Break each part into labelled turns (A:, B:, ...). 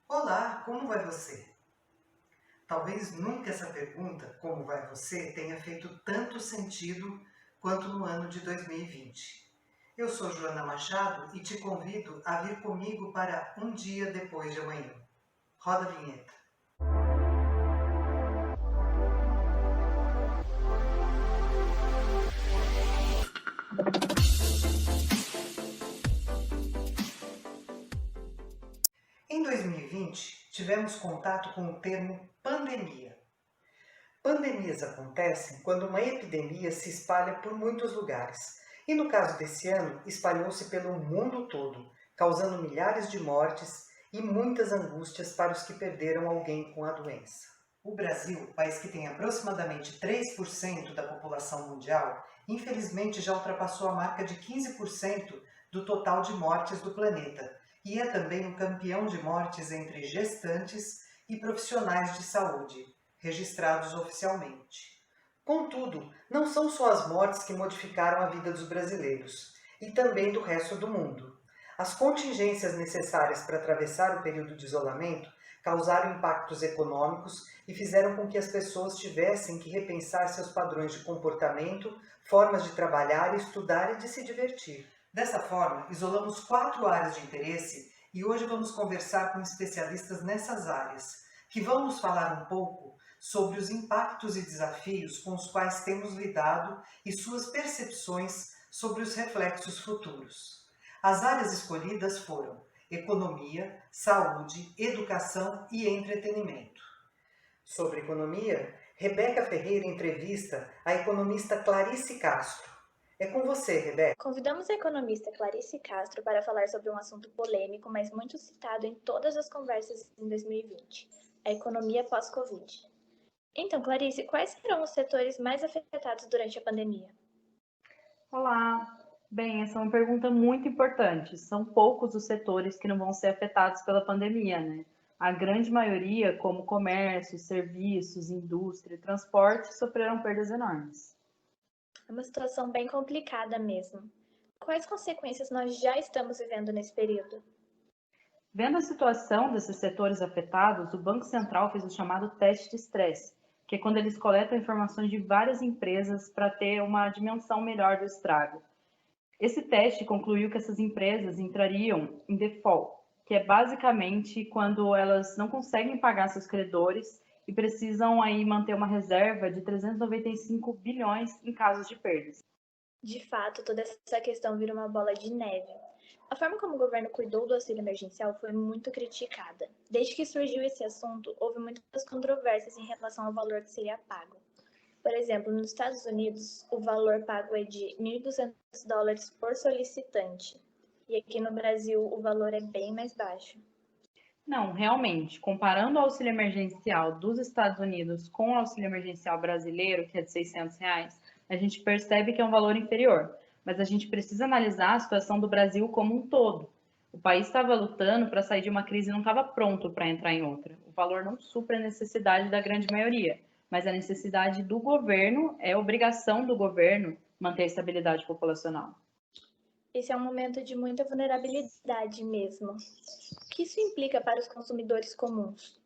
A: Olá, como vai você? Talvez nunca essa pergunta, como vai você, tenha feito tanto sentido quanto no ano de 2020. Eu sou Joana Machado e te convido a vir comigo para Um Dia Depois de Amanhã. Roda a vinheta. Em 2020, tivemos contato com o termo pandemia. Pandemias acontecem quando uma epidemia se espalha por muitos lugares. E no caso desse ano, espalhou-se pelo mundo todo, causando milhares de mortes e muitas angústias para os que perderam alguém com a doença. O Brasil, país que tem aproximadamente 3% da população mundial, infelizmente já ultrapassou a marca de 15% do total de mortes do planeta e é também o campeão de mortes entre gestantes e profissionais de saúde, registrados oficialmente. Contudo, não são só as mortes que modificaram a vida dos brasileiros, e também do resto do mundo. As contingências necessárias para atravessar o período de isolamento causaram impactos econômicos e fizeram com que as pessoas tivessem que repensar seus padrões de comportamento, formas de trabalhar, estudar e de se divertir. Dessa forma, isolamos 4 áreas de interesse e hoje vamos conversar com especialistas nessas áreas, que vão nos falar um pouco sobre os impactos e desafios com os quais temos lidado e suas percepções sobre os reflexos futuros. As áreas escolhidas foram economia, saúde, educação e entretenimento. Sobre economia, Rebeca Ferreira entrevista a economista Clarice Castro. É com você, Rebeca.
B: Convidamos a economista Clarice Castro para falar sobre um assunto polêmico, mas muito citado em todas as conversas em 2020, a economia pós-Covid. Então, Clarice, quais serão os setores mais afetados durante a pandemia?
C: Olá! Bem, essa é uma pergunta muito importante. São poucos os setores que não vão ser afetados pela pandemia, né? A grande maioria, como comércio, serviços, indústria e transporte, sofreram perdas enormes.
B: É uma situação bem complicada mesmo. Quais consequências nós já estamos vivendo nesse período?
C: Vendo a situação desses setores afetados, o Banco Central fez o chamado teste de estresse, que é quando eles coletam informações de várias empresas para ter uma dimensão melhor do estrago. Esse teste concluiu que essas empresas entrariam em default, que é basicamente quando elas não conseguem pagar seus credores e precisam aí manter uma reserva de 395 bilhões em casos de perdas.
B: De fato, toda essa questão vira uma bola de neve. A forma como o governo cuidou do auxílio emergencial foi muito criticada. Desde que surgiu esse assunto, houve muitas controvérsias em relação ao valor que seria pago. Por exemplo, nos Estados Unidos, o valor pago é de US$ 1.200 por solicitante. E aqui no Brasil, o valor é bem mais baixo.
C: Não, realmente, comparando o auxílio emergencial dos Estados Unidos com o auxílio emergencial brasileiro, que é de R$ 600, a gente percebe que é um valor inferior. Mas a gente precisa analisar a situação do Brasil como um todo. O país estava lutando para sair de uma crise e não estava pronto para entrar em outra. O valor não supre a necessidade da grande maioria, mas a necessidade do governo é obrigação do governo manter a estabilidade populacional.
B: Esse é um momento de muita vulnerabilidade mesmo. O que isso implica para os consumidores comuns?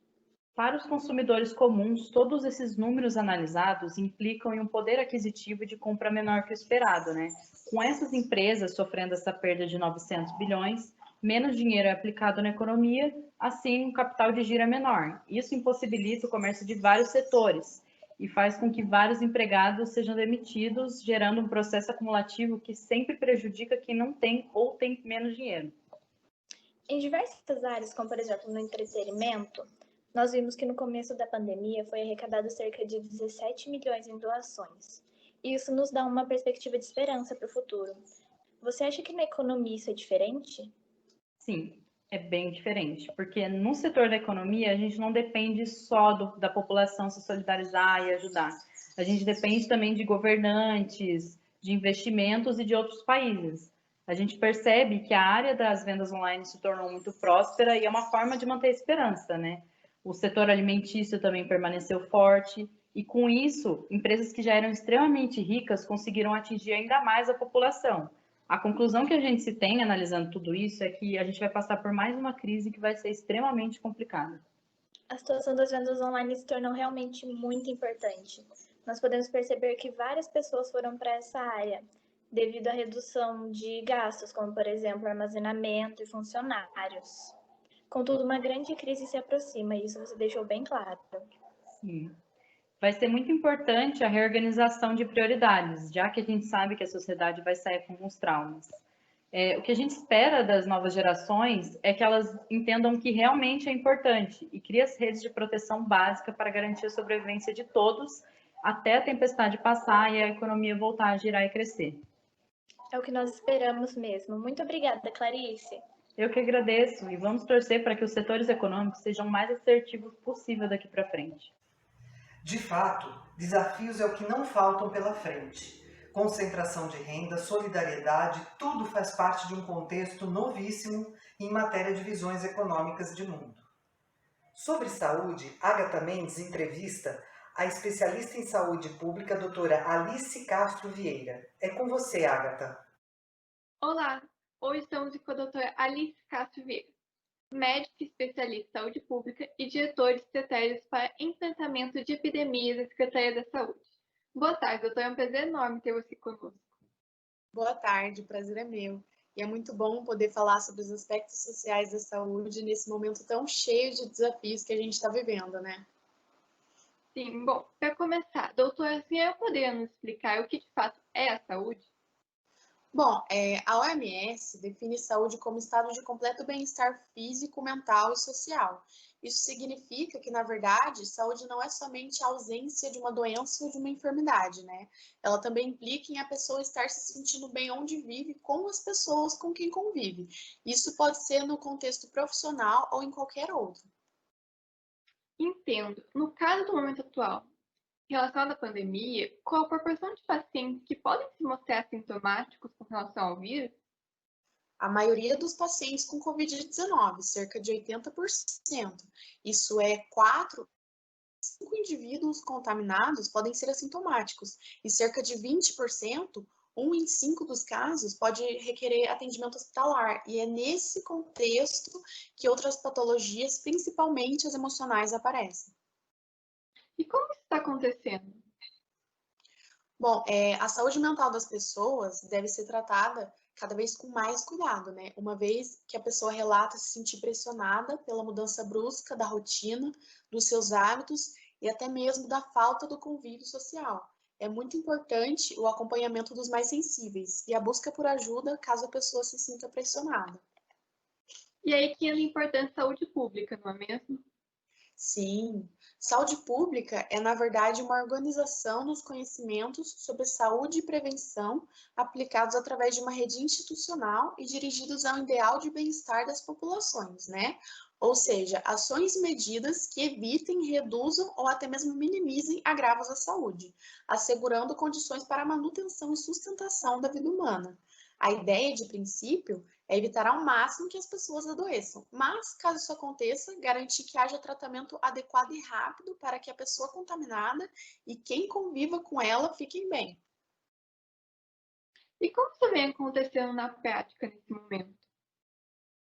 C: Para os consumidores comuns, todos esses números analisados implicam em um poder aquisitivo de compra menor que o esperado, né? Com essas empresas sofrendo essa perda de 900 bilhões, menos dinheiro é aplicado na economia, assim o capital de giro é menor. Isso impossibilita o comércio de vários setores e faz com que vários empregados sejam demitidos, gerando um processo acumulativo que sempre prejudica quem não tem ou tem menos dinheiro.
B: Em diversas áreas, como por exemplo no entretenimento, nós vimos que no começo da pandemia foi arrecadado cerca de 17 milhões em doações. E isso nos dá uma perspectiva de esperança para o futuro. Você acha que na economia isso é diferente?
C: Sim, é bem diferente, porque no setor da economia a gente não depende só da população se solidarizar e ajudar. A gente depende também de governantes, de investimentos e de outros países. A gente percebe que a área das vendas online se tornou muito próspera e é uma forma de manter a esperança, né? O setor alimentício também permaneceu forte e com isso, empresas que já eram extremamente ricas conseguiram atingir ainda mais a população. A conclusão que a gente se tem analisando tudo isso é que a gente vai passar por mais uma crise que vai ser extremamente complicada.
B: A situação das vendas online se tornou realmente muito importante. Nós podemos perceber que várias pessoas foram para essa área devido à redução de gastos, como por exemplo armazenamento e funcionários. Contudo, uma grande crise se aproxima e isso você deixou bem claro.
C: Sim. Vai ser muito importante a reorganização de prioridades, já que a gente sabe que a sociedade vai sair com alguns traumas. O que a gente espera das novas gerações é que elas entendam que realmente é importante e crie as redes de proteção básica para garantir a sobrevivência de todos até a tempestade passar e a economia voltar a girar e crescer.
B: É o que nós esperamos mesmo. Muito obrigada, Clarice.
C: Eu que agradeço e vamos torcer para que os setores econômicos sejam o mais assertivos possível daqui para frente.
A: De fato, desafios é o que não faltam pela frente. Concentração de renda, solidariedade, tudo faz parte de um contexto novíssimo em matéria de visões econômicas de mundo. Sobre saúde, Agatha Mendes entrevista a especialista em saúde pública, doutora Alice Castro Vieira. É com você, Agatha.
D: Olá, hoje estamos com a doutora Alice Castro Vieira, médica especialista em saúde pública e diretora de estratégias para enfrentamento de epidemias da Secretaria da Saúde. Boa tarde, doutora, é um prazer enorme ter você conosco.
E: Boa tarde, o prazer é meu. E é muito bom poder falar sobre os aspectos sociais da saúde nesse momento tão cheio de desafios que a gente está vivendo, né?
D: Sim, bom, para começar, doutora, a senhora poderia nos explicar o que de fato é a saúde?
E: Bom, a OMS define saúde como estado de completo bem-estar físico, mental e social. Isso significa que, na verdade, saúde não é somente a ausência de uma doença ou de uma enfermidade, né? Ela também implica em a pessoa estar se sentindo bem onde vive, com as pessoas com quem convive. Isso pode ser no contexto profissional ou em qualquer outro.
D: Entendo. No caso do momento atual, relacionado à pandemia, qual a proporção de pacientes que podem se mostrar sintomáticos com relação ao vírus?
E: A maioria dos pacientes com Covid-19, cerca de 80%. Isso é 4, 5 indivíduos contaminados podem ser assintomáticos e cerca de 20%, 1 em 5 dos casos, pode requerer atendimento hospitalar. E é nesse contexto que outras patologias, principalmente as emocionais, aparecem.
D: E como isso está acontecendo?
E: Bom, a saúde mental das pessoas deve ser tratada cada vez com mais cuidado, né? Uma vez que a pessoa relata se sentir pressionada pela mudança brusca da rotina, dos seus hábitos e até mesmo da falta do convívio social. É muito importante o acompanhamento dos mais sensíveis e a busca por ajuda caso a pessoa se sinta pressionada.
D: E aí que entra a importância da saúde pública, não é mesmo?
E: Sim, saúde pública é, na verdade, uma organização dos conhecimentos sobre saúde e prevenção aplicados através de uma rede institucional e dirigidos ao ideal de bem-estar das populações, né? Ou seja, ações e medidas que evitem, reduzam ou até mesmo minimizem agravos à saúde, assegurando condições para a manutenção e sustentação da vida humana. A ideia de princípio é evitar ao máximo que as pessoas adoeçam, mas, caso isso aconteça, garantir que haja tratamento adequado e rápido para que a pessoa contaminada e quem conviva com ela fiquem bem.
D: E como isso vem acontecendo na prática nesse momento?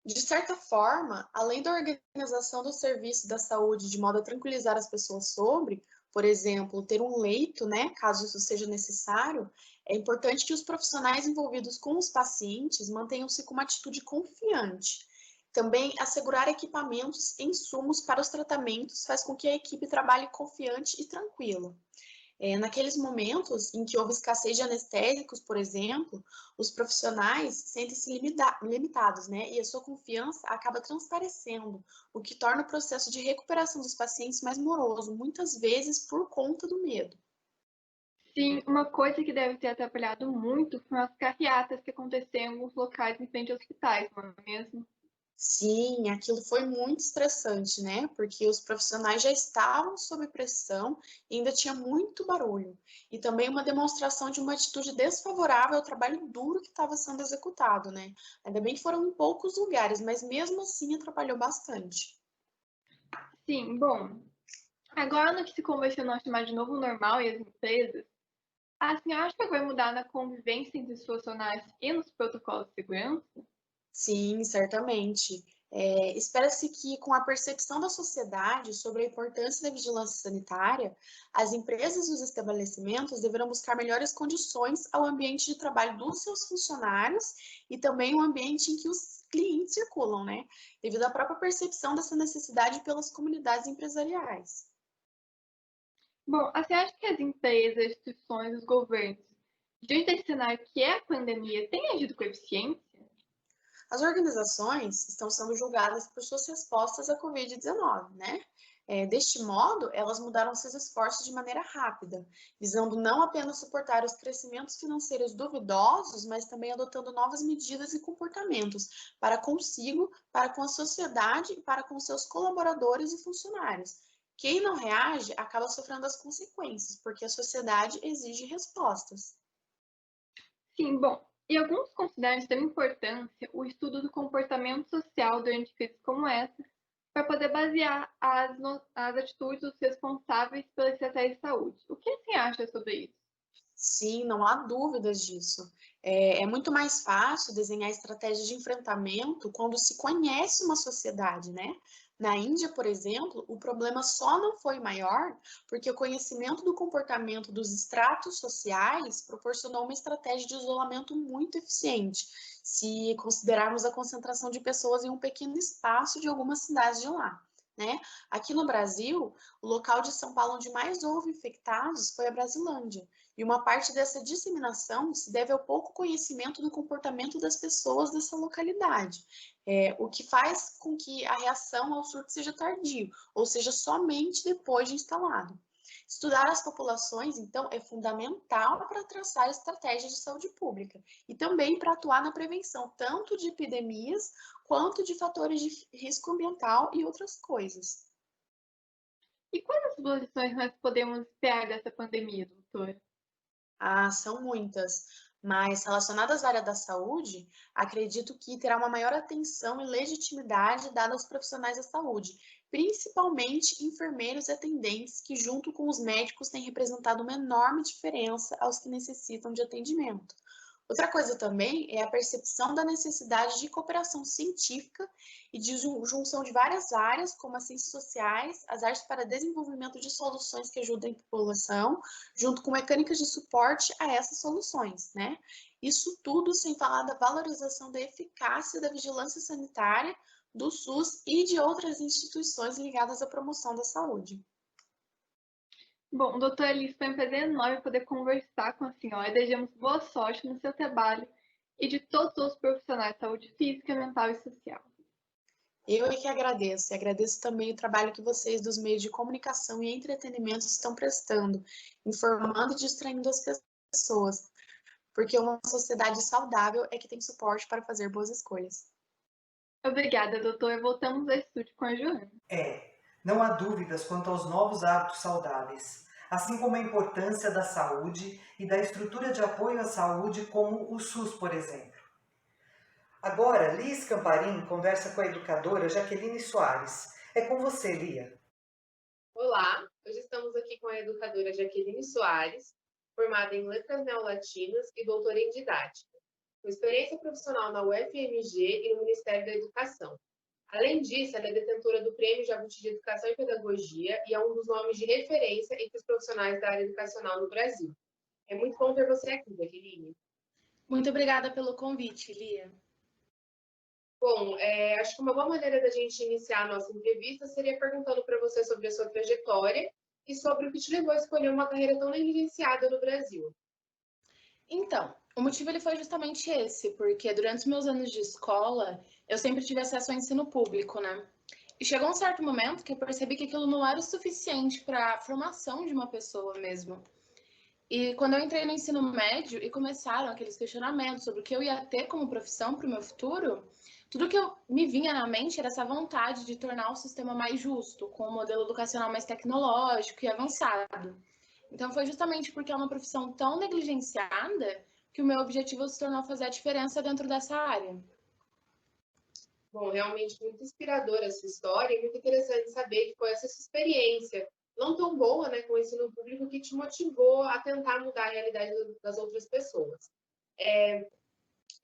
E: De certa forma, além da organização do serviço da saúde de modo a tranquilizar as pessoas sobre, por exemplo, ter um leito, né, caso isso seja necessário, é importante que os profissionais envolvidos com os pacientes mantenham-se com uma atitude confiante. Também assegurar equipamentos e insumos para os tratamentos faz com que a equipe trabalhe confiante e tranquila. Naqueles momentos em que houve escassez de anestésicos, por exemplo, os profissionais sentem-se limitados, né? E a sua confiança acaba transparecendo, o que torna o processo de recuperação dos pacientes mais moroso, muitas vezes por conta do medo.
D: Sim, uma coisa que deve ter atrapalhado muito foram as carreatas que aconteceram em alguns locais em frente a hospitais, não é mesmo?
E: Sim, aquilo foi muito estressante, né? Porque os profissionais já estavam sob pressão e ainda tinha muito barulho. E também uma demonstração de uma atitude desfavorável ao trabalho duro que estava sendo executado, né? Ainda bem que foram em poucos lugares, mas mesmo assim atrapalhou bastante.
D: Sim, bom, agora no que se convencionou a chamar de novo normal e as empresas, A senhora acha que vai mudar na convivência entre os funcionários e nos protocolos de segurança?
E: Sim, certamente. Espera-se que, com a percepção da sociedade sobre a importância da vigilância sanitária, as empresas e os estabelecimentos deverão buscar melhores condições ao ambiente de trabalho dos seus funcionários e também o ambiente em que os clientes circulam, né? Devido à própria percepção dessa necessidade pelas comunidades empresariais.
D: Bom, a senhora acha que as empresas, as instituições, os governos, diante desse cenário que é a pandemia, têm agido com eficiência?
E: As organizações estão sendo julgadas por suas respostas à Covid-19, né? Deste modo, elas mudaram seus esforços de maneira rápida, visando não apenas suportar os crescimentos financeiros duvidosos, mas também adotando novas medidas e comportamentos para consigo, para com a sociedade e para com seus colaboradores e funcionários. Quem não reage acaba sofrendo as consequências, porque a sociedade exige respostas.
D: Sim, bom, e alguns consideram de extrema importância o estudo do comportamento social durante crises como essa, para poder basear as atitudes dos responsáveis pela estratégia de saúde. O que você acha sobre isso?
E: Sim, não há dúvidas disso. É muito mais fácil desenhar estratégias de enfrentamento quando se conhece uma sociedade, né? Na Índia, por exemplo, o problema só não foi maior porque o conhecimento do comportamento dos estratos sociais proporcionou uma estratégia de isolamento muito eficiente, se considerarmos a concentração de pessoas em um pequeno espaço de algumas cidades de lá. Né? Aqui no Brasil, o local de São Paulo onde mais houve infectados foi a Brasilândia. E uma parte dessa disseminação se deve ao pouco conhecimento do comportamento das pessoas dessa localidade, o que faz com que a reação ao surto seja tardio, ou seja, somente depois de instalado. Estudar as populações, então, é fundamental para traçar estratégias de saúde pública e também para atuar na prevenção, tanto de epidemias quanto de fatores de risco ambiental e outras coisas.
D: E quais as lições nós podemos esperar dessa pandemia, doutor?
E: Ah, são muitas, mas relacionadas à área da saúde, acredito que terá uma maior atenção e legitimidade dada aos profissionais da saúde, principalmente enfermeiros e atendentes, que, junto com os médicos, têm representado uma enorme diferença aos que necessitam de atendimento. Outra coisa também é a percepção da necessidade de cooperação científica e de junção de várias áreas, como as ciências sociais, as artes para desenvolvimento de soluções que ajudem a população, junto com mecânicas de suporte a essas soluções, né? Isso tudo sem falar da valorização da eficácia da vigilância sanitária, do SUS e de outras instituições ligadas à promoção da saúde.
D: Bom, doutora Alice, foi um prazer enorme poder conversar com a senhora. Desejamos boa sorte no seu trabalho e de todos os profissionais de saúde física, mental e social.
E: Eu é que agradeço, e agradeço também o trabalho que vocês dos meios de comunicação e entretenimento estão prestando, informando e distraindo as pessoas, porque uma sociedade saudável é que tem suporte para fazer boas escolhas.
D: Obrigada, doutora. Voltamos ao estúdio com a Joana.
A: Não há dúvidas quanto aos novos hábitos saudáveis, assim como a importância da saúde e da estrutura de apoio à saúde, como o SUS, por exemplo. Agora, Lia Scamparim conversa com a educadora Jaqueline Soares. É com você, Lia.
F: Olá, hoje estamos aqui com a educadora Jaqueline Soares, formada em Letras Neolatinas e doutora em Didática, com experiência profissional na UFMG e no Ministério da Educação. Além disso, ela é detentora do Prêmio Jabuti de Educação e Pedagogia e é um dos nomes de referência entre os profissionais da área educacional no Brasil. É muito bom ter você aqui, Jaqueline.
G: Muito obrigada pelo convite, Lia.
F: Bom, acho que uma boa maneira da gente iniciar a nossa entrevista seria perguntando para você sobre a sua trajetória e sobre o que te levou a escolher uma carreira tão negligenciada no Brasil.
G: Então, o motivo ele foi justamente esse, porque durante os meus anos de escola, eu sempre tive acesso ao ensino público, né? E chegou um certo momento que eu percebi que aquilo não era o suficiente para a formação de uma pessoa mesmo. E quando eu entrei no ensino médio e começaram aqueles questionamentos sobre o que eu ia ter como profissão para o meu futuro, tudo que me vinha na mente era essa vontade de tornar o sistema mais justo, com um modelo educacional mais tecnológico e avançado. Então foi justamente porque é uma profissão tão negligenciada que o meu objetivo se tornou fazer a diferença dentro dessa área.
F: Bom, realmente muito inspiradora essa história e muito interessante saber que foi essa sua experiência não tão boa, né, com o ensino público que te motivou a tentar mudar a realidade das outras pessoas.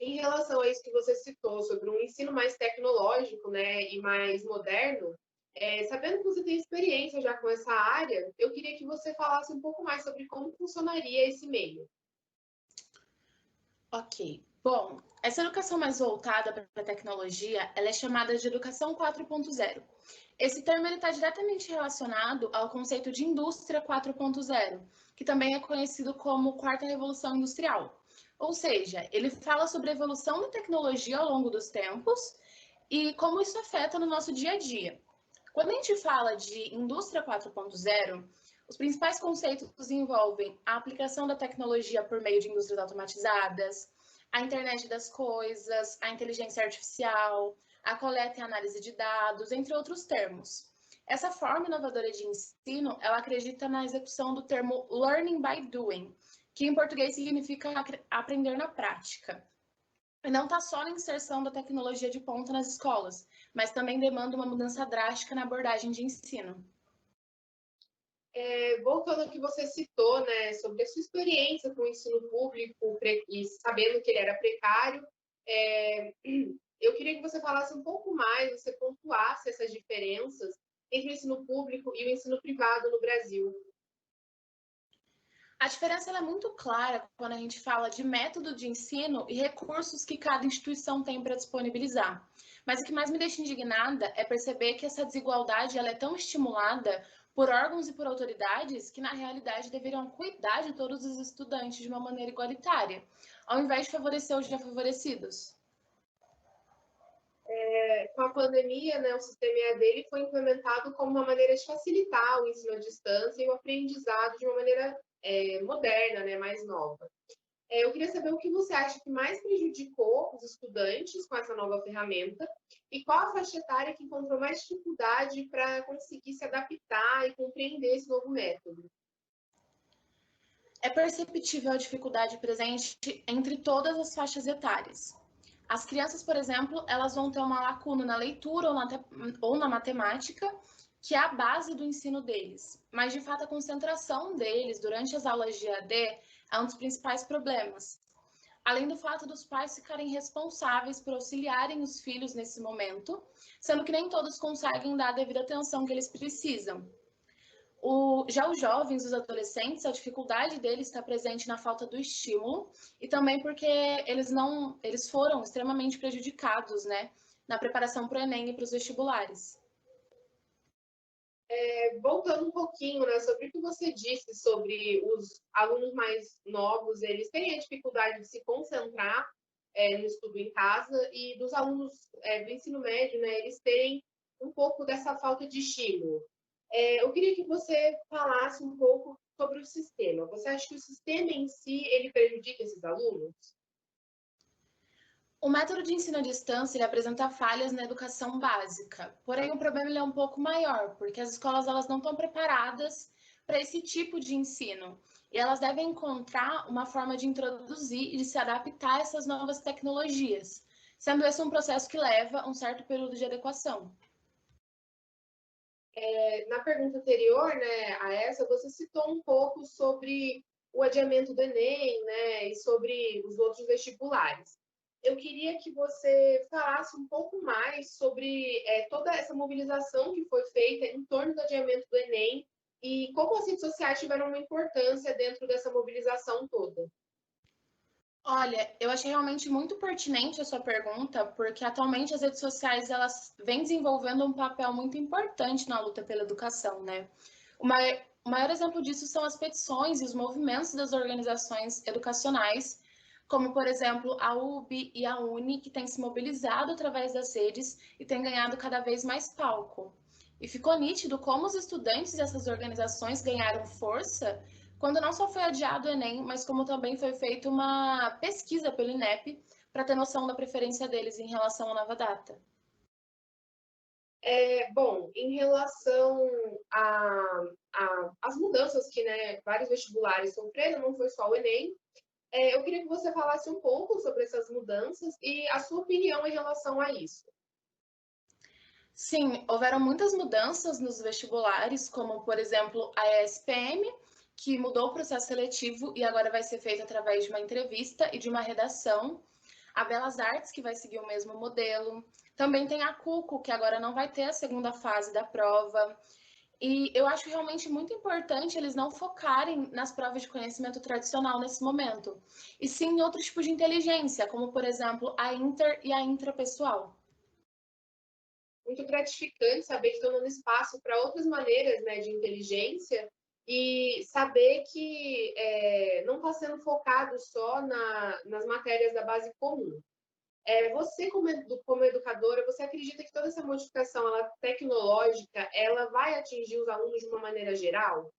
F: Em relação a isso que você citou sobre um ensino mais tecnológico, né, e mais moderno, sabendo que você tem experiência já com essa área, eu queria que você falasse um pouco mais sobre como funcionaria esse meio.
G: Ok. Bom, essa educação mais voltada para a tecnologia, ela é chamada de educação 4.0. Esse termo está diretamente relacionado ao conceito de indústria 4.0, que também é conhecido como quarta revolução industrial. Ou seja, ele fala sobre a evolução da tecnologia ao longo dos tempos e como isso afeta no nosso dia a dia. Quando a gente fala de indústria 4.0, os principais conceitos envolvem a aplicação da tecnologia por meio de indústrias automatizadas, a internet das coisas, a inteligência artificial, a coleta e análise de dados, entre outros termos. Essa forma inovadora de ensino, ela acredita na execução do termo learning by doing, que em português significa aprender na prática. E não está só na inserção da tecnologia de ponta nas escolas, mas também demanda uma mudança drástica na abordagem de ensino.
F: Voltando ao que você citou, né, sobre a sua experiência com o ensino público e sabendo que ele era precário, eu queria que você falasse um pouco mais, você pontuasse essas diferenças entre o ensino público e o ensino privado no Brasil.
G: A diferença é muito clara quando a gente fala de método de ensino e recursos que cada instituição tem para disponibilizar. Mas o que mais me deixa indignada é perceber que essa desigualdade ela é tão estimulada por órgãos e por autoridades que, na realidade, deveriam cuidar de todos os estudantes de uma maneira igualitária, ao invés de favorecer os já favorecidos.
F: Com a pandemia, né, o sistema EAD foi implementado como uma maneira de facilitar o ensino à distância e o aprendizado de uma maneira moderna, né, mais nova. Eu queria saber o que você acha que mais prejudicou os estudantes com essa nova ferramenta e qual a faixa etária que encontrou mais dificuldade para conseguir se adaptar e compreender esse novo método.
G: É perceptível a dificuldade presente entre todas as faixas etárias. As crianças, por exemplo, elas vão ter uma lacuna na leitura ou na matemática, que é a base do ensino deles. Mas, de fato, a concentração deles durante as aulas de EAD é um dos principais problemas. Além do fato dos pais ficarem responsáveis por auxiliarem os filhos nesse momento, sendo que nem todos conseguem dar a devida atenção que eles precisam. Já os jovens, os adolescentes, a dificuldade deles está presente na falta do estímulo e também porque eles foram extremamente prejudicados, né, na preparação para o Enem e para os vestibulares.
F: Voltando um pouquinho, né, sobre o que você disse sobre os alunos mais novos, eles terem a dificuldade de se concentrar no estudo em casa e dos alunos do ensino médio, né, eles terem um pouco dessa falta de estímulo. Eu queria que você falasse um pouco sobre o sistema. Você acha que o sistema em si, ele prejudica esses alunos?
G: O método de ensino à distância ele apresenta falhas na educação básica, porém o problema ele é um pouco maior, porque as escolas elas não estão preparadas para esse tipo de ensino e elas devem encontrar uma forma de introduzir e de se adaptar a essas novas tecnologias, sendo esse um processo que leva um certo período de adequação.
F: Na pergunta anterior, né, a essa, você citou um pouco sobre o adiamento do Enem, né, e sobre os outros vestibulares. Eu queria que você falasse um pouco mais sobre toda essa mobilização que foi feita em torno do adiamento do Enem e como as redes sociais tiveram uma importância dentro dessa mobilização toda.
G: Olha, eu achei realmente muito pertinente a sua pergunta, porque atualmente as redes sociais elas vêm desenvolvendo um papel muito importante na luta pela educação, né? O maior exemplo disso são as petições e os movimentos das organizações educacionais, como, por exemplo, a UB e a UNE, que têm se mobilizado através das redes e têm ganhado cada vez mais palco. E ficou nítido como os estudantes dessas organizações ganharam força quando não só foi adiado o Enem, mas como também foi feita uma pesquisa pelo INEP para ter noção da preferência deles em relação à nova data.
F: Bom, em relação às mudanças que, né, vários vestibulares sofreram, não foi só o Enem, eu queria que você falasse um pouco sobre essas mudanças e a sua opinião em relação a isso.
G: Sim, houveram muitas mudanças nos vestibulares, como, por exemplo, a ESPM, que mudou o processo seletivo e agora vai ser feito através de uma entrevista e de uma redação. A Belas Artes, que vai seguir o mesmo modelo. Também tem a CUCO, que agora não vai ter a segunda fase da prova. E eu acho realmente muito importante eles não focarem nas provas de conhecimento tradicional nesse momento, e sim em outros tipos de inteligência, como, por exemplo, a inter e a intrapessoal.
F: Muito gratificante saber que estão dando espaço para outras maneiras, né, de inteligência e saber que não está sendo focado só nas matérias da base comum. Você, como educadora, você acredita que toda essa modificação tecnológica ela vai atingir os alunos de uma maneira geral?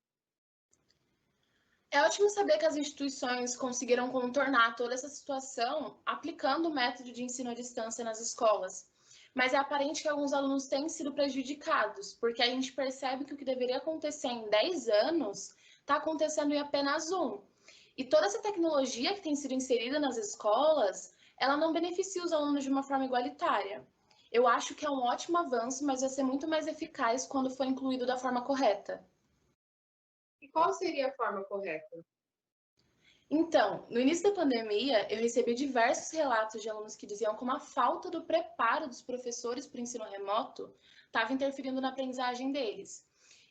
G: É ótimo saber que as instituições conseguiram contornar toda essa situação aplicando o método de ensino à distância nas escolas. Mas é aparente que alguns alunos têm sido prejudicados, porque a gente percebe que o que deveria acontecer em 10 anos está acontecendo em apenas um. E toda essa tecnologia que tem sido inserida nas escolas, ela não beneficia os alunos de uma forma igualitária. Eu acho que é um ótimo avanço, mas vai ser muito mais eficaz quando for incluído da forma correta.
F: E qual seria a forma correta?
G: Então, no início da pandemia, eu recebi diversos relatos de alunos que diziam como a falta do preparo dos professores para o ensino remoto estava interferindo na aprendizagem deles.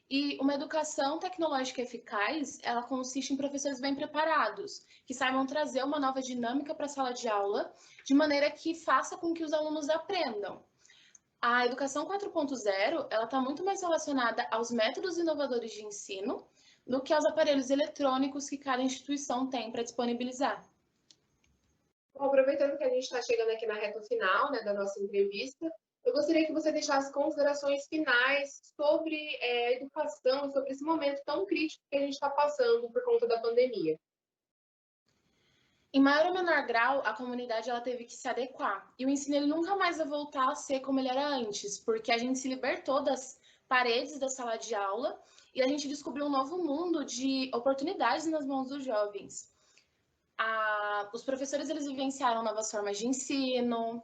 G: E uma educação tecnológica eficaz, ela consiste em professores bem preparados, que saibam trazer uma nova dinâmica para a sala de aula, de maneira que faça com que os alunos aprendam. A educação 4.0, ela está muito mais relacionada aos métodos inovadores de ensino do que aos aparelhos eletrônicos que cada instituição tem para disponibilizar.
F: Bom, aproveitando que a gente está chegando aqui na reta final, né, da nossa entrevista, eu gostaria que você deixasse considerações finais sobre a educação, sobre esse momento tão crítico que a gente está passando por conta da pandemia.
G: Em maior ou menor grau, a comunidade ela teve que se adequar. E o ensino ele nunca mais vai voltar a ser como ele era antes, porque a gente se libertou das paredes da sala de aula e a gente descobriu um novo mundo de oportunidades nas mãos dos jovens. Os professores eles vivenciaram novas formas de ensino,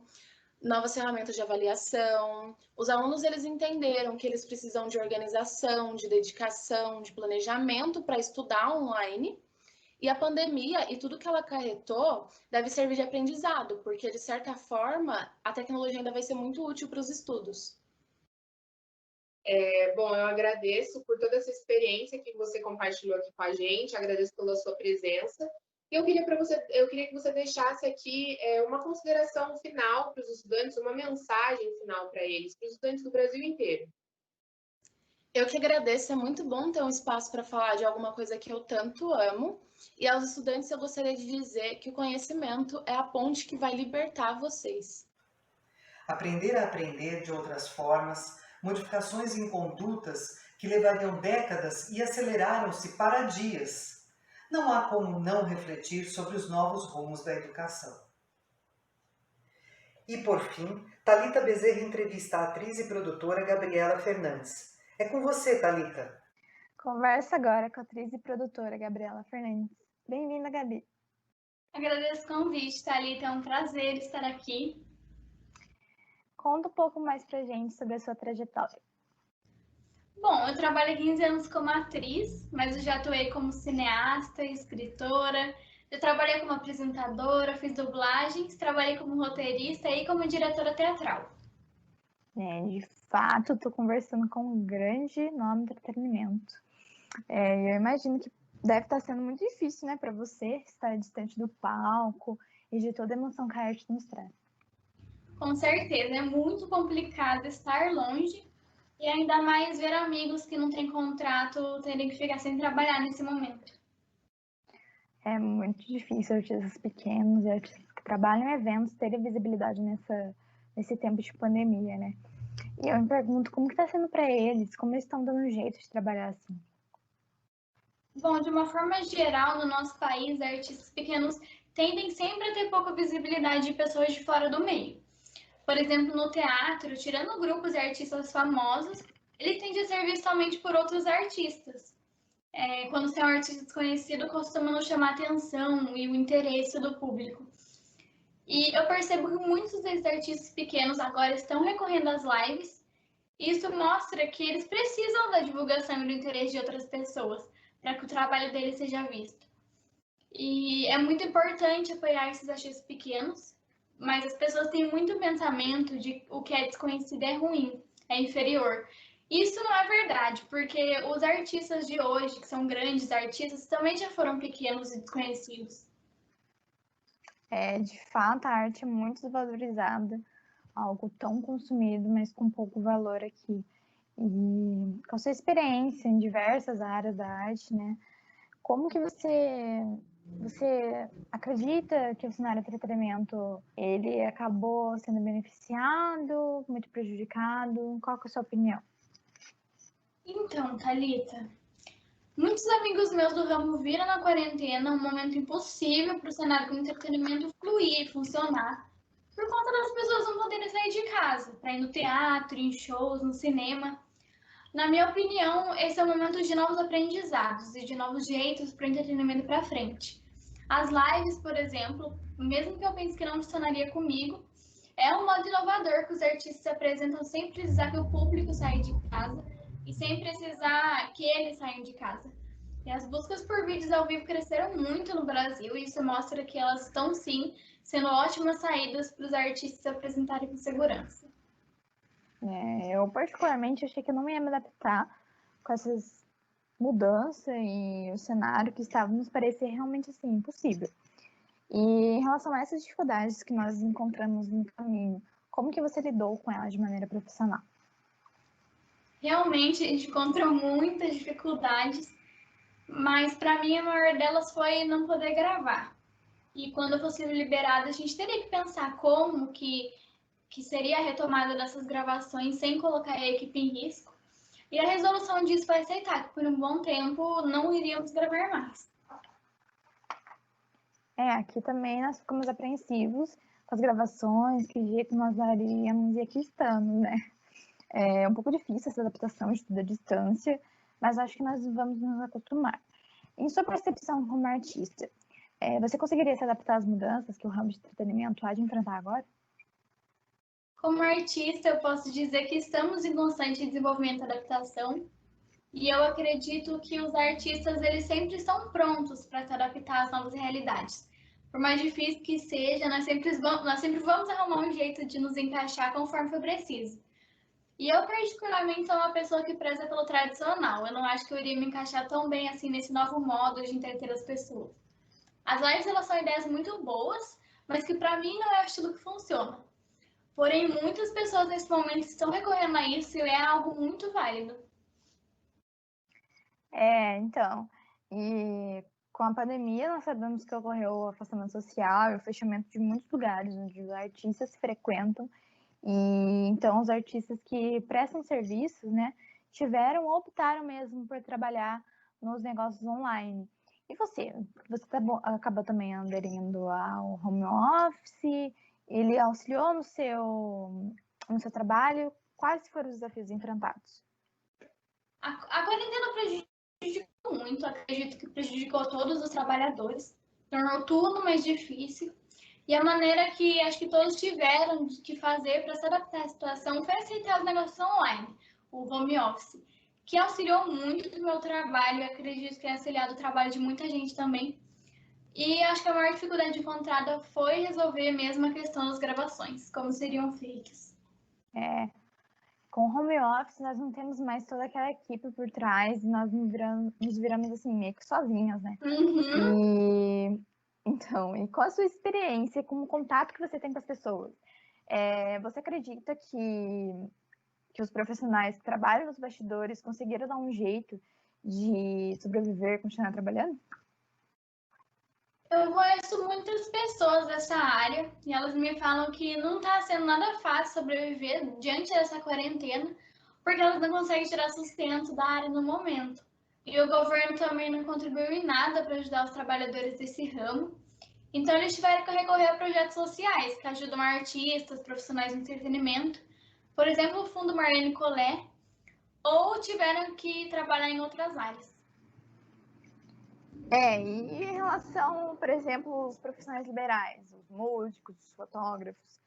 G: novas ferramentas de avaliação. Os alunos eles entenderam que eles precisam de organização, de dedicação, de planejamento para estudar online. E a pandemia e tudo que ela acarretou deve servir de aprendizado, porque de certa forma a tecnologia ainda vai ser muito útil para os estudos.
F: Bom, eu agradeço por toda essa experiência que você compartilhou aqui com a gente, agradeço pela sua presença. E eu queria que você deixasse aqui uma consideração final para os estudantes, uma mensagem final para eles, para os estudantes do Brasil inteiro.
G: Eu que agradeço, é muito bom ter um espaço para falar de alguma coisa que eu tanto amo. E aos estudantes eu gostaria de dizer que o conhecimento é a ponte que vai libertar vocês.
A: Aprender a aprender de outras formas, modificações em condutas que levariam décadas e aceleraram-se para dias. Não há como não refletir sobre os novos rumos da educação. E por fim, Thalita Bezerra entrevista a atriz e produtora Gabriela Fernandes. É com você, Thalita.
H: Conversa agora com a atriz e produtora Gabriela Fernandes. Bem-vinda, Gabi.
I: Agradeço o convite, Thalita. É um prazer estar aqui.
H: Conta um pouco mais pra gente sobre a sua trajetória.
I: Bom, eu trabalho há 15 anos como atriz, mas eu já atuei como cineasta, escritora, eu trabalhei como apresentadora, fiz dublagens, trabalhei como roteirista e como diretora teatral.
H: De fato, estou conversando com um grande nome do entretenimento. Eu imagino que deve estar sendo muito difícil, né, para você estar distante do palco e de toda a emoção que a arte nos traz.
I: Com certeza, é muito complicado estar longe e ainda mais ver amigos que não têm contrato terem que ficar sem trabalhar nesse momento.
H: É muito difícil artistas pequenos e artistas que trabalham em eventos terem visibilidade nesse tempo de pandemia, né? E eu me pergunto como que está sendo para eles, como eles estão dando um jeito de trabalhar assim.
I: Bom, de uma forma geral, no nosso país, artistas pequenos tendem sempre a ter pouca visibilidade de pessoas de fora do meio. Por exemplo, no teatro, tirando grupos de artistas famosos, ele tende a ser visto somente por outros artistas. Quando você é um artista desconhecido, costuma não chamar a atenção e o interesse do público. E eu percebo que muitos desses artistas pequenos agora estão recorrendo às lives Isso mostra que eles precisam da divulgação e do interesse de outras pessoas para que o trabalho deles seja visto. E é muito importante apoiar esses artistas pequenos, mas as pessoas têm muito pensamento de o que é desconhecido é ruim, é inferior. Isso não é verdade, porque os artistas de hoje, que são grandes artistas, também já foram pequenos e desconhecidos.
H: De fato, a arte é muito desvalorizada, algo tão consumido, mas com pouco valor aqui. E com a sua experiência em diversas áreas da arte, né? Como que você acredita que o cenário de entretenimento ele acabou sendo beneficiado, muito prejudicado? Qual que é a sua opinião?
I: Então, Thalita, muitos amigos meus do ramo viram na quarentena um momento impossível para o cenário do entretenimento fluir e funcionar, por conta das pessoas não poderem sair de casa, para ir no teatro, em shows, no cinema. Na minha opinião, esse é o momento de novos aprendizados e de novos jeitos para o entretenimento para frente. As lives, por exemplo, mesmo que eu pense que não funcionaria comigo, é um modo inovador que os artistas se apresentam sem precisar que o público saia de casa e sem precisar que eles saiam de casa. E as buscas por vídeos ao vivo cresceram muito no Brasil e isso mostra que elas estão sim sendo ótimas saídas para os artistas se apresentarem com segurança.
H: Eu particularmente achei que eu não ia me adaptar com essas mudanças e o cenário que estava nos parecer realmente assim impossível. E em relação a essas dificuldades que nós encontramos no caminho, como que você lidou com elas de maneira profissional?
I: Realmente a gente encontrou muitas dificuldades, mas para mim a maior delas foi não poder gravar. E quando eu fosse liberada, a gente teria que pensar como que seria a retomada dessas gravações sem colocar a equipe em risco. E a resolução disso foi aceitar que por um bom tempo não iríamos gravar mais.
H: Aqui também nós ficamos apreensivos com as gravações, que jeito nós daríamos, e aqui estamos, né? É um pouco difícil essa adaptação de tudo à distância, mas acho que nós vamos nos acostumar. Em sua percepção como artista, você conseguiria se adaptar às mudanças que o ramo de entretenimento há de enfrentar agora?
I: Como artista, eu posso dizer que estamos em constante desenvolvimento e adaptação, e eu acredito que os artistas eles sempre estão prontos para se adaptar às novas realidades. Por mais difícil que seja, nós sempre vamos arrumar um jeito de nos encaixar conforme for preciso. E eu, particularmente, sou uma pessoa que preza pelo tradicional. Eu não acho que eu iria me encaixar tão bem assim nesse novo modo de entreter as pessoas. As lives elas são ideias muito boas, mas que para mim não é o estilo que funciona. Porém, muitas pessoas nesse momento estão recorrendo a isso e é algo muito válido.
H: Então, e com a pandemia nós sabemos que ocorreu o afastamento social e o fechamento de muitos lugares onde os artistas se frequentam, e então os artistas que prestam serviços, né, tiveram ou optaram mesmo por trabalhar nos negócios online. E você acabou também aderindo ao home office, ele auxiliou no seu trabalho? Quais foram os desafios enfrentados?
I: A quarentena prejudicou muito, acredito que prejudicou todos os trabalhadores, tornou tudo mais difícil. E a maneira que acho que todos tiveram de fazer para se adaptar à situação foi aceitar os negócios online, o home office, que auxiliou muito o meu trabalho e acredito que é auxiliado o trabalho de muita gente também. E acho que a maior dificuldade encontrada foi resolver mesmo a questão das gravações, como seriam feitas.
H: Com o home office, nós não temos mais toda aquela equipe por trás, e nós nos viramos assim, meio que sozinhos, né?
I: Uhum.
H: E com a sua experiência, com o contato que você tem com as pessoas, você acredita que os profissionais que trabalham nos bastidores conseguiram dar um jeito de sobreviver e continuar trabalhando?
I: Eu conheço muitas pessoas dessa área e elas me falam que não está sendo nada fácil sobreviver diante dessa quarentena, porque elas não conseguem tirar sustento da área no momento. E o governo também não contribuiu em nada para ajudar os trabalhadores desse ramo. Então eles tiveram que recorrer a projetos sociais que ajudam artistas, profissionais do entretenimento, por exemplo, o Fundo Marlene Collet, ou tiveram que trabalhar em outras áreas.
H: E em relação, por exemplo, aos profissionais liberais, os músicos, os fotógrafos,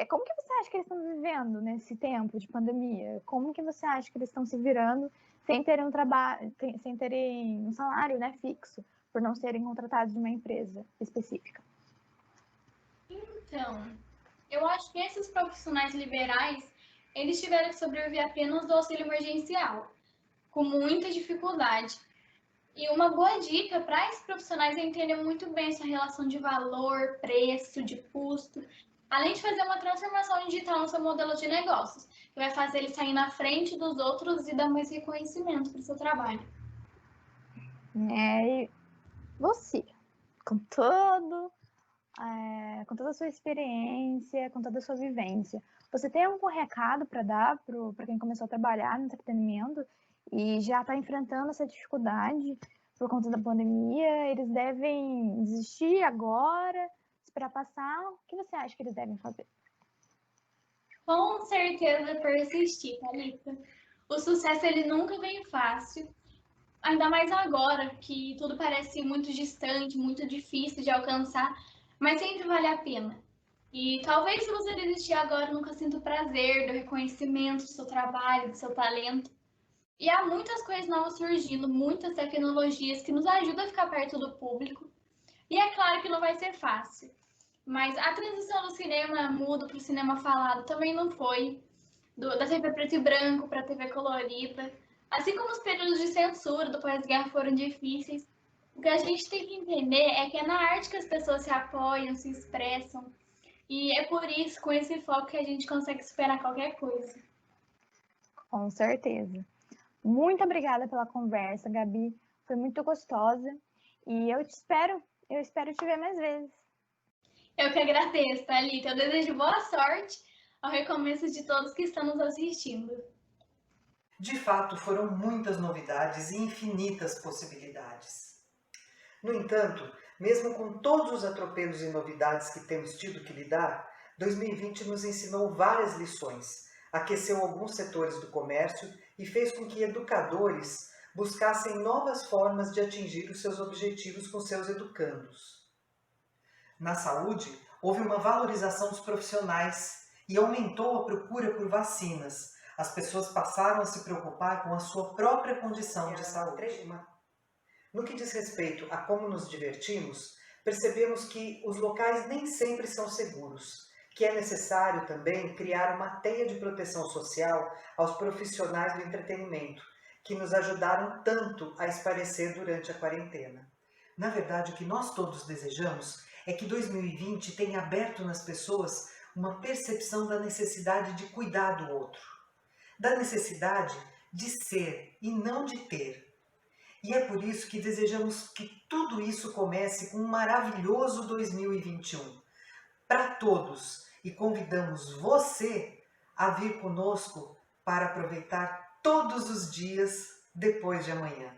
H: Como que você acha que eles estão vivendo nesse tempo de pandemia? Como que você acha que eles estão se virando sem terem um trabalho, sem terem um salário, né, fixo, por não serem contratados de uma empresa específica?
I: Então, eu acho que esses profissionais liberais, eles tiveram que sobreviver apenas do auxílio emergencial, com muita dificuldade. E uma boa dica para esses profissionais é entender muito bem essa relação de valor, preço, de custo, além de fazer uma transformação digital no seu modelo de negócios, que vai fazer ele sair na frente dos outros e dar mais reconhecimento para o seu trabalho.
H: E você, com toda a sua experiência, com toda a sua vivência, você tem algum recado para dar para quem começou a trabalhar no entretenimento e já está enfrentando essa dificuldade por conta da pandemia? Eles devem desistir agora, esperar passar? O que você acha que eles devem fazer?
I: Com certeza persistir, Thalita. O sucesso ele nunca vem fácil, ainda mais agora que tudo parece muito distante, muito difícil de alcançar, mas sempre vale a pena. E talvez se você desistir agora, nunca sinta o prazer do reconhecimento do seu trabalho, do seu talento. E há muitas coisas novas surgindo, muitas tecnologias que nos ajudam a ficar perto do público. E é claro que não vai ser fácil, mas a transição do cinema mudo para o cinema falado também não foi, da TV preto e branco para a TV colorida. Assim como os períodos de censura do pós-guerra foram difíceis, o que a gente tem que entender é que é na arte que as pessoas se apoiam, se expressam. E é por isso, com esse foco, que a gente consegue superar qualquer coisa.
H: Com certeza. Muito obrigada pela conversa, Gabi. Foi muito gostosa. E eu espero te ver mais vezes.
I: Eu que agradeço, Thalita. Eu desejo boa sorte ao recomeço de todos que estão nos assistindo.
A: De fato, foram muitas novidades e infinitas possibilidades. No entanto, mesmo com todos os atropelos e novidades que temos tido que lidar, 2020 nos ensinou várias lições, aqueceu alguns setores do comércio e fez com que educadores buscassem novas formas de atingir os seus objetivos com seus educandos. Na saúde, houve uma valorização dos profissionais e aumentou a procura por vacinas. As pessoas passaram a se preocupar com a sua própria condição de saúde. No que diz respeito a como nos divertimos, percebemos que os locais nem sempre são seguros, que é necessário também criar uma teia de proteção social aos profissionais do entretenimento, que nos ajudaram tanto a espairecer durante a quarentena. Na verdade, o que nós todos desejamos é que 2020 tenha aberto nas pessoas uma percepção da necessidade de cuidar do outro, da necessidade de ser e não de ter. E é por isso que desejamos que tudo isso comece com um maravilhoso 2021 para todos e convidamos você a vir conosco para aproveitar todos os dias depois de amanhã.